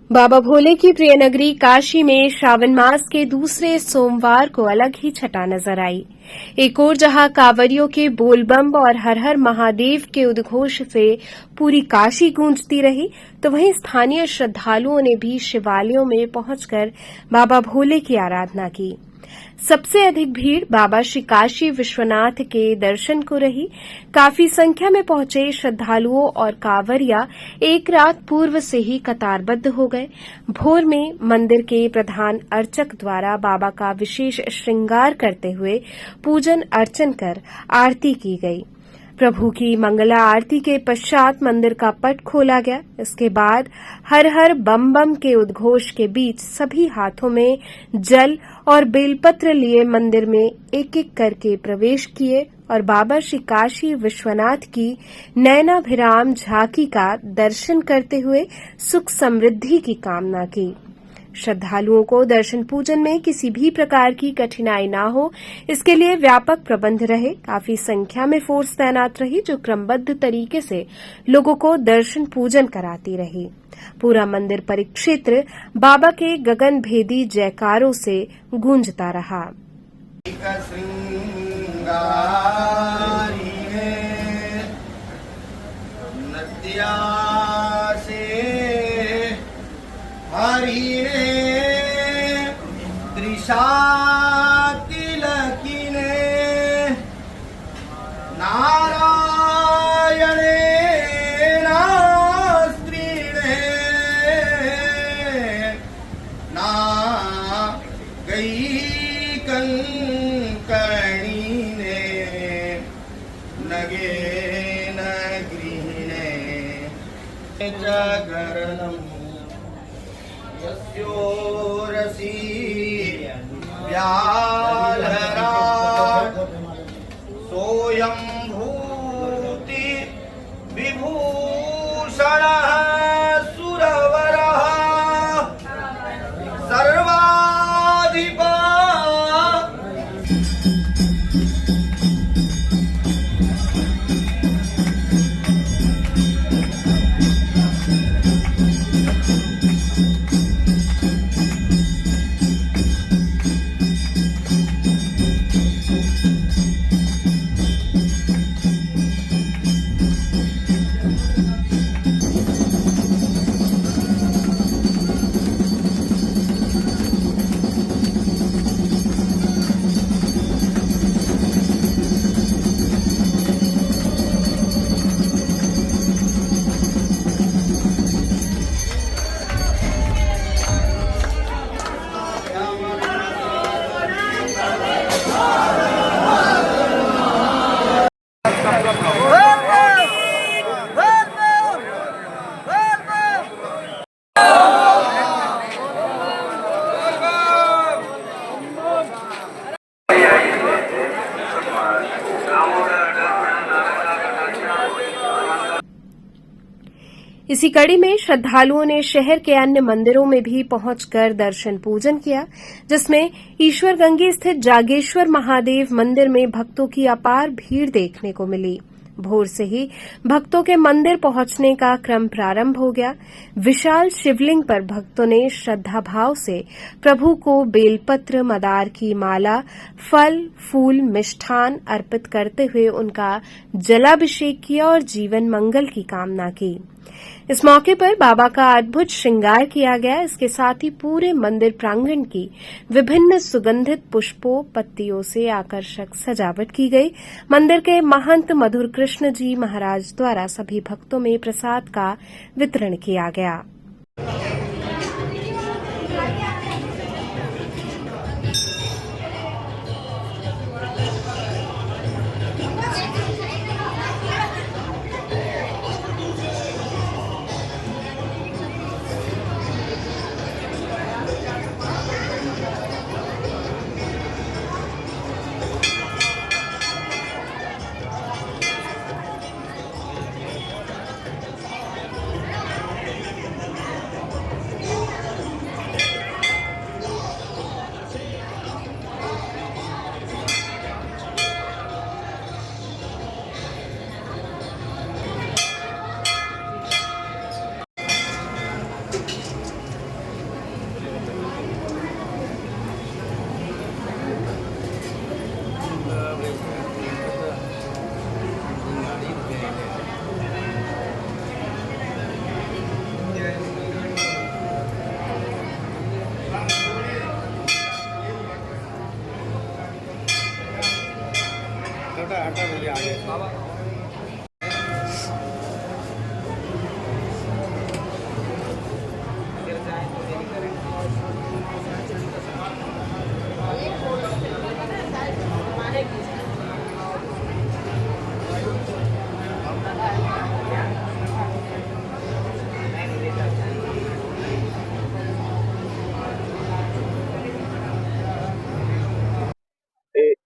बाबा भोले की प्रिय नगरी काशी में श्रावण मास के दूसरे सोमवार को अलग ही छटा नजर आई। एक ओर जहां कांवरियों के बोलबम और हर हर महादेव के उद्घोष से पूरी काशी गूंजती रही, तो वहीं स्थानीय श्रद्धालुओं ने भी शिवालयों में पहुंचकर बाबा भोले की आराधना की। सबसे अधिक भीड़ बाबा श्री काशी विश्वनाथ के दर्शन को रही। काफी संख्या में पहुंचे श्रद्धालुओं और कांवरिया एक रात पूर्व से ही कतारबद्ध हो गए। भोर में मंदिर के प्रधान अर्चक द्वारा बाबा का विशेष श्रृंगार करते हुए पूजन अर्चन कर आरती की गई। प्रभु की मंगला आरती के पश्चात मंदिर का पट खोला गया। इसके बाद हर हर बम बम के उद्घोष के बीच सभी हाथों में जल और बेलपत्र लिए मंदिर में एक एक करके प्रवेश किए और बाबा श्री काशी विश्वनाथ की नयनाभिराम झांकी का दर्शन करते हुए सुख समृद्धि की कामना की। श्रद्धालुओं को दर्शन पूजन में किसी भी प्रकार की कठिनाई न हो, इसके लिए व्यापक प्रबंध रहे। काफी संख्या में फोर्स तैनात रही, जो क्रमबद्ध तरीके से लोगों को दर्शन पूजन कराती रही। पूरा मंदिर परिक्षेत्र बाबा के गगन भेदी जयकारों से गूंजता रहा। हरि त्रिशा तिलकिने नारायणे नास्त्रीणे ना गई कंकणीने नगे न गृहिणे जागरणम् यस्योरसी व्यालरा सोऽयं भूति विभूषणः सुरवरः सर्वाधिपा। इसी कड़ी में श्रद्धालुओं ने शहर के अन्य मंदिरों में भी पहुंचकर दर्शन पूजन किया, जिसमें ईश्वरगंगे स्थित जागेश्वर महादेव मंदिर में भक्तों की अपार भीड़ देखने को मिली। भोर से ही भक्तों के मंदिर पहुंचने का क्रम प्रारंभ हो गया। विशाल शिवलिंग पर भक्तों ने श्रद्धा भाव से प्रभु को बेलपत्र, मदार की माला, फल, फूल, मिष्ठान अर्पित करते हुए उनका जलाभिषेक किया और जीवन मंगल की कामना की। इस मौके पर बाबा का अद्भुत श्रृंगार किया गया। इसके साथ ही पूरे मंदिर प्रांगण की विभिन्न सुगंधित पुष्पों, पत्तियों से आकर्षक सजावट की गई। मंदिर के महंत मधुर कृष्ण जी महाराज द्वारा सभी भक्तों में प्रसाद का वितरण किया गया।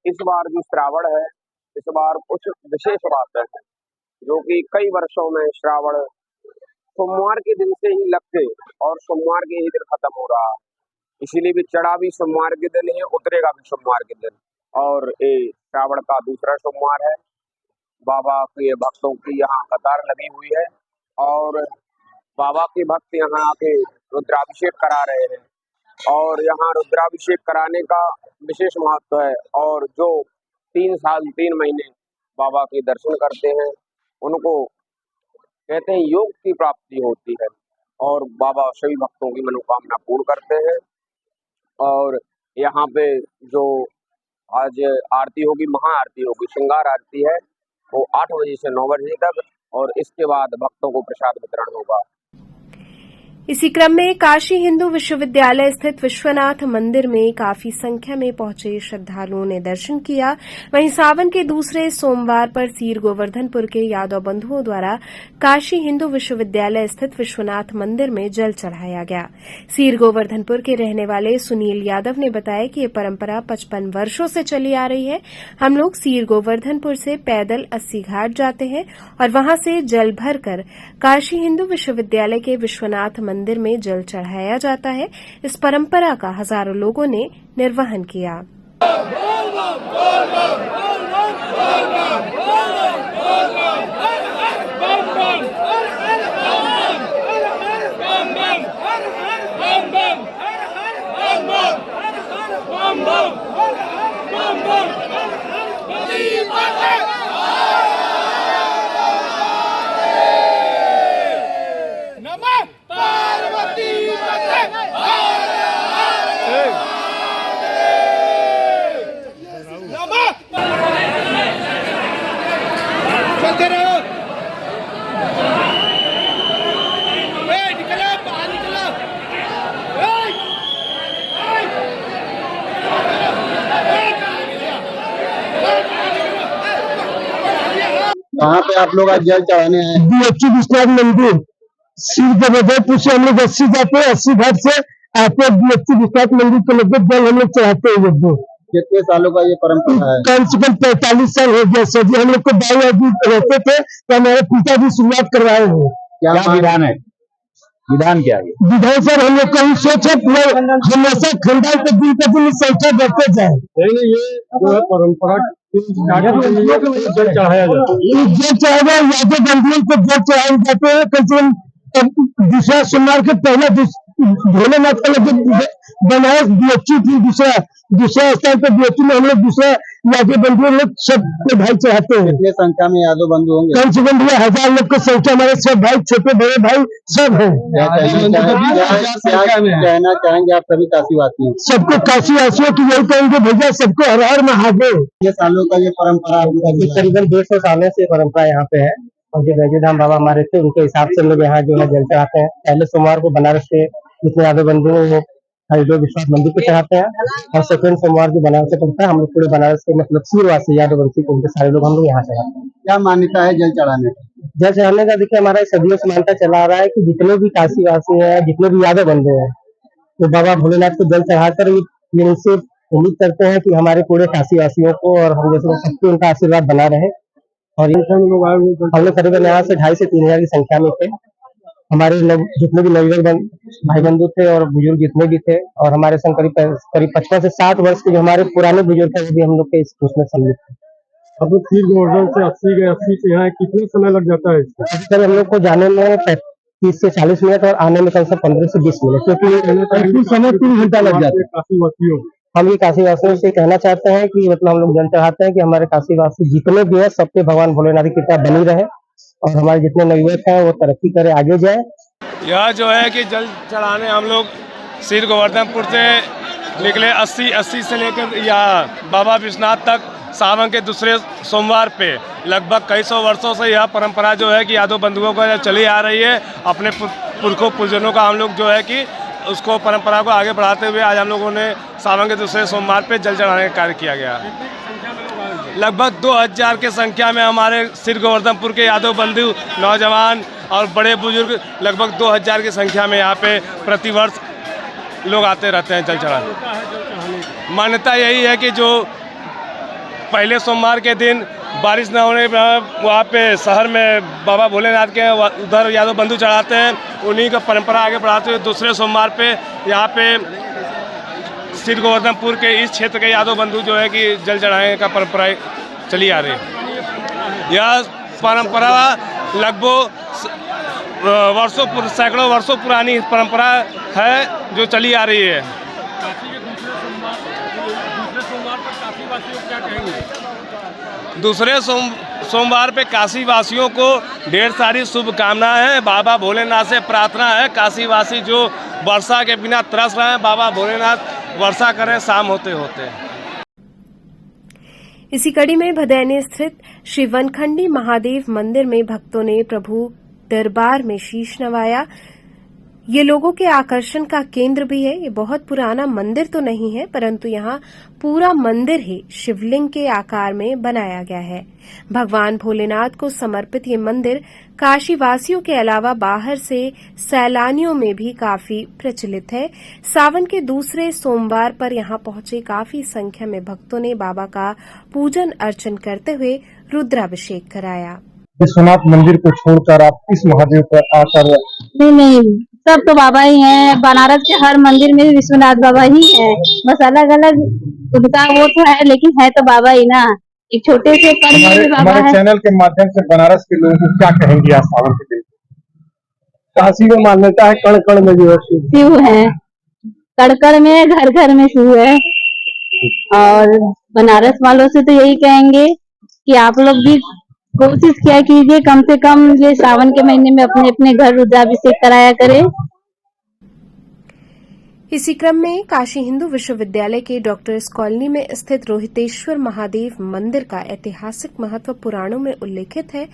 इस बार जो श्रावण है, इस बार कुछ विशेष बातें हैं जो कि कई वर्षों में श्रावण सोमवार के दिन से ही लग के और सोमवार के ही दिन खत्म हो रहा है। इसीलिए भी चढ़ा भी सोमवार के दिन है, उतरेगा भी सोमवार के दिन। और ये श्रावण का दूसरा सोमवार है। बाबा के भक्तों की यहाँ कतार लगी हुई है और बाबा के भक्त यहाँ आके रुद्राभिषेक करा रहे हैं और यहाँ रुद्राभिषेक कराने का विशेष महत्व है। और जो 3 साल 3 महीने बाबा के दर्शन करते हैं उनको कहते हैं योग की प्राप्ति होती है और बाबा सभी भक्तों की मनोकामना पूर्ण करते हैं। और यहाँ पे जो आज आरती होगी, महाआरती होगी, श्रृंगार आरती है, वो 8 बजे से 9 बजे तक और इसके बाद भक्तों को प्रसाद वितरण होगा। इसी क्रम में काशी हिंदू विश्वविद्यालय स्थित विश्वनाथ मंदिर में काफी संख्या में पहुंचे श्रद्धालुओं ने दर्शन किया। वहीं सावन के दूसरे सोमवार पर सीर गोवर्धनपुर के यादव बंधुओं द्वारा काशी हिंदू विश्वविद्यालय स्थित विश्वनाथ मंदिर में जल चढ़ाया गया। सीर गोवर्धनपुर के रहने वाले सुनील यादव ने बताया कि ये परंपरा 55 वर्षों से चली आ रही है। हम लोग सीर गोवर्धनपुर से पैदल 80 घाट जाते हैं और वहां से जल भरकर काशी हिंदू विश्वविद्यालय के विश्वनाथ मंदिर में जल चढ़ाया जाता है। इस परंपरा का हजारों लोगों ने निर्वहन किया। वहाँ पे आप लोग आज जल चढ़ाने हैं? बीएचयू विश्वनाथ मंदिर सीर गोवर्धनपुर से हम लोग 80 जाते हैं, 80 घाट से आते बीएचयू विश्वनाथ मंदिर के लगभग जल हम लोग चढ़ाते हैं। लगभग कितने सालों का ये परंपरा है? कम से कम 45 साल हो गया सर जी। हम लोग को दाई आदमी रहते थे तो हमारे पिताजी शुरुआत करवाए हैं। क्या विधान है? विधान क्या है? विधान सर हम लोग कहीं सोचे हमेशा खंडाल के दिन के दिन संख्या बढ़ते जाए। ये जो है परंपरा जल चढ़ाया जाता है। जल चढ़ाया यादव बंधुओं को जल चढ़ाए जाते हैं। कम से कम दूसरा सोमवार के पहले भोलेनाथ का लगभग बनारस बीएचयू थी, दूसरा स्थान पर बीएचयू में हम लोग दूसरा यादव बंधु लोग सब भाई चढ़ाते हैं। कितने संख्या में यादव बंधु होंगे? कम से कम 1000 लोग की संख्या हमारे सब भाई, छोटे बड़े भाई सब है। क्या कहना चाहेंगे आप सभी काशीवासी? सबको काशीवासियों की यही कहेंगे भैया, सबको हर हर महादेव। ये सालों का ये परंपरा करीबन 150 सालों से परंपरा यहाँ पे है और जो बैजूधाम बाबा हमारे थे उनके हिसाब से हम लोग यहाँ जो है जल चढ़ाते हैं। पहले सोमवार को बनारस से जितने यादव बंधु हैं हरिद्वार विश्वनाथ मंदिर पे चढ़ाते हैं और सेकंड सोमवार जो बनारस से पड़ता है हम लोग पूरे बनारस के मतलब सीरवासी यादव वंशी को उनके सारे लोग हम लोग यहाँ चढ़ाते हैं। क्या मान्यता है जल चढ़ाने की? जल चढ़ाने का देखिए हमारा सदियों से मान्यता चला आ रहा है कि जितने भी काशीवासी हैं, जितने भी यादव बंधु हैं, तो बाबा भोलेनाथ को जल चढ़ाकर ये उनसे उम्मीद करते हैं कि हमारे पूरे काशीवासियों को और हम जैसे सबको उनका आशीर्वाद बना रहे। और हम लोग करीबन यहाँ से 2500 से 3000 की संख्या में थे। हमारे जितने भी नवयुवक भाई बंधु थे और बुजुर्ग जितने भी थे और हमारे संग करीब 55 से 60 वर्ष के जो हमारे पुराने बुजुर्ग थे वो भी हम लोग के इस उसमें सम्मिलित थे। अब सीर गोवर्धन से 80 गए, 80 से यहाँ कितना समय लग जाता है? सर हम लोग को जाने में 30 से 40 मिनट और आने में कम से 15 से 20 मिनट, क्योंकि समय 3 घंटा लग जाता है। काशीवासियों हम ये काशीवासियों से कहना चाहते हैं कि मतलब हम लोग जल चढ़ाते हैं कि हमारे काशीवासी जितने भी है सबके भगवान भोलेनाथ की कृपा बनी रहे और हमारे जितने नवयुवक हैं वो तरक्की करे, आगे जाए। यह जो है कि जल चढ़ाने हम लोग सीर गोवर्धनपुर से निकले 80 से लेकर या बाबा विश्वनाथ तक सावन के दूसरे सोमवार पे लगभग कई सौ वर्षों से यह परंपरा जो है कि यादव बंधुओं को चली आ रही है। अपने पुरखों पूजनों का हम लोग जो है कि उसको परंपरा को आगे बढ़ाते हुए आज हम लोगों ने सावन के दूसरे सोमवार पे जल चढ़ाने का कार्य किया गया। लगभग 2000 की संख्या में हमारे श्री गोवर्धनपुर के यादव बंधु नौजवान और बड़े बुजुर्ग लगभग 2000 की संख्या में यहाँ पे प्रतिवर्ष लोग आते रहते हैं जल चढ़ाने। मान्यता यही है कि जो पहले सोमवार के दिन बारिश न होने पर वहाँ पे शहर में बाबा भोलेनाथ के उधर यादव बंधु चढ़ाते हैं, उन्हीं का परंपरा आगे बढ़ाते हुए दूसरे सोमवार पे यहाँ पे श्री गोवर्धनपुर के इस क्षेत्र के यादव बंधु जो है कि जल चढ़ाने का परंपरा चली आ रही है। यह परंपरा लगभग सैकड़ों वर्षों पुरानी परंपरा है जो चली आ रही है। दूसरे सोमवार पे काशी वासियों को ढेर सारी शुभकामनाएं हैं। बाबा भोलेनाथ से प्रार्थना है, काशी वासी जो वर्षा के बिना तरस रहे हैं, बाबा भोलेनाथ वर्षा करें शाम होते होते। इसी कड़ी में भदैनी स्थित श्री वनखंडी महादेव मंदिर में भक्तों ने प्रभु दरबार में शीश नवाया। ये लोगों के आकर्षण का केंद्र भी है। ये बहुत पुराना मंदिर तो नहीं है, परंतु यहाँ पूरा मंदिर ही शिवलिंग के आकार में बनाया गया है। भगवान भोलेनाथ को समर्पित ये मंदिर काशीवासियों के अलावा बाहर से सैलानियों में भी काफी प्रचलित है। सावन के दूसरे सोमवार पर यहाँ पहुंचे काफी संख्या में भक्तों ने बाबा का पूजन अर्चन करते हुए रुद्राभिषेक कराया। विश्वनाथ मंदिर को छोड़कर आप इस महादेव पर आकर नहीं, सब तो बाबा ही हैं। बनारस के हर मंदिर में विश्वनाथ बाबा ही हैं, बस अलग अलग उनका वो तो है, लेकिन है तो बाबा ही ना। एक छोटे से कण में भी बाबा है। चैनल के माध्यम से बनारस के लोगों को क्या कहेंगे आज सावन के दिन? काशी में मान्यता है कण कण में जो शिव है, कण कण में घर घर में शिव है। और बनारस वालों से तो यही कहेंगे कि आप लोग भी कोशिश किया कीजिए, कम से कम ये सावन के महीने में अपने अपने घर रुद्राभिषेक कराया करें। इसी क्रम में काशी हिंदू विश्वविद्यालय के डॉक्टर्स कॉलोनी में स्थित रोहितेश्वर महादेव मंदिर का ऐतिहासिक महत्व पुराणों में उल्लेखित है।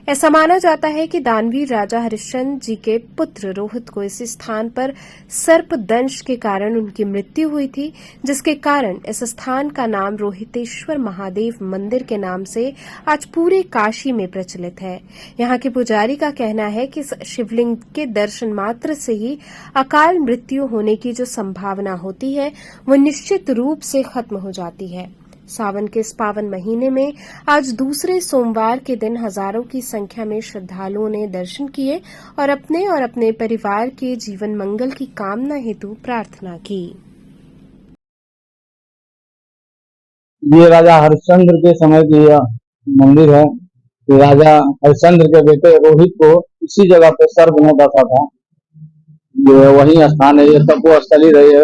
ऐसा माना जाता है कि दानवीर राजा हरिश्चंद्र जी के पुत्र रोहित को इस स्थान पर सर्पदंश के कारण उनकी मृत्यु हुई थी, जिसके कारण इस स्थान का नाम रोहितेश्वर महादेव मंदिर के नाम से आज पूरे काशी में प्रचलित है। यहाँ के पुजारी का कहना है कि शिवलिंग के दर्शन मात्र से ही अकाल मृत्यु होने की जो संभावना होती है वो निश्चित रूप से खत्म हो जाती है। सावन के इस पावन महीने में आज दूसरे सोमवार के दिन हजारों की संख्या में श्रद्धालुओं ने दर्शन किए और अपने परिवार के जीवन मंगल की कामना हेतु प्रार्थना की। ये राजा हरिश्चंद्र के समय की मंदिर है। राजा हरिश्चंद्र के बेटे रोहित को इसी जगह पे सर्प ने डसा था। ये वही स्थान है, ये तपो स्थली रही है।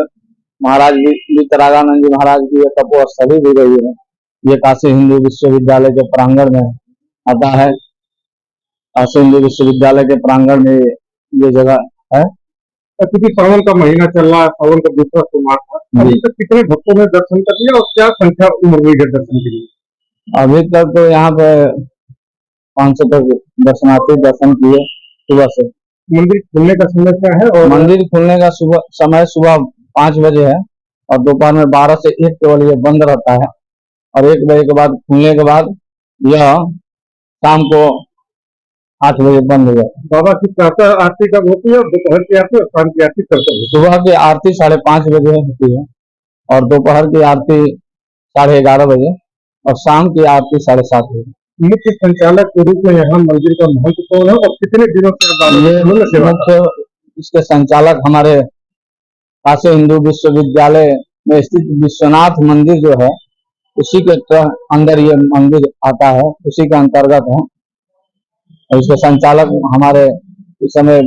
महाराज वीतरागानंद जी महाराज की ये तपो स्थली भी रही है। ये काशी हिंदू विश्वविद्यालय के प्रांगण में आता है। काशी हिंदू विश्वविद्यालय के प्रांगण में ये जगह है। क्योंकि सावन का महीना चल रहा है, सावन का दूसरा सोमवार था, अभी तक कितने भक्तों ने दर्शन कर लिया और क्या संख्या उम्र हुई है दर्शन के लिए? अभी तक तो यहाँ पे 500 तक दर्शनार्थी दर्शन किए सुबह से। मंदिर खुलने का समय क्या है? और मंदिर खुलने का समय सुबह 5 बजे है और दोपहर में 12 से 1 केवल ये बंद रहता है और 1 बजे के बाद खुलने के बाद यह शाम को 8 बजे बंद हो जाता है। बाबा की प्रातः आरती कब होती है और दोपहर की आरती और शाम की आरती कब होती है? सुबह की आरती 5:30 बजे होती है और दोपहर की आरती 11:30 बजे और शाम की आरती 7:30 बजे। मुख्य संचालक के रूप में यहाँ मंदिर का महत्व कौन है और कितने दिनों से मुख्य इसके संचालक हमारे काशी हिंदू विश्वविद्यालय में स्थित विश्वनाथ मंदिर जो है उसी के अंदर ये मंदिर आता है, उसी के अंतर्गत है। और इसके संचालक हमारे इस समय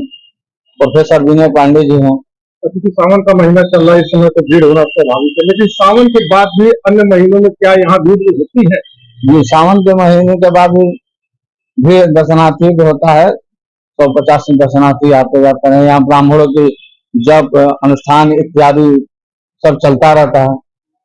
प्रोफेसर विनय पांडे जी हैं। क्योंकि सावन का महीना चल रहा है, इस समय तो भीड़ होना स्वाभाविक है, लेकिन सावन के बाद भी अन्य महीनों में क्या यहाँ भीड़ होती है? ये सावन के महीने के बाद भी दर्शनार्थी भी होता है। 150 दर्शनार्थी आते जाते हैं। यहाँ ब्राह्मणों की जप अनुष्ठान इत्यादि सब चलता रहता है।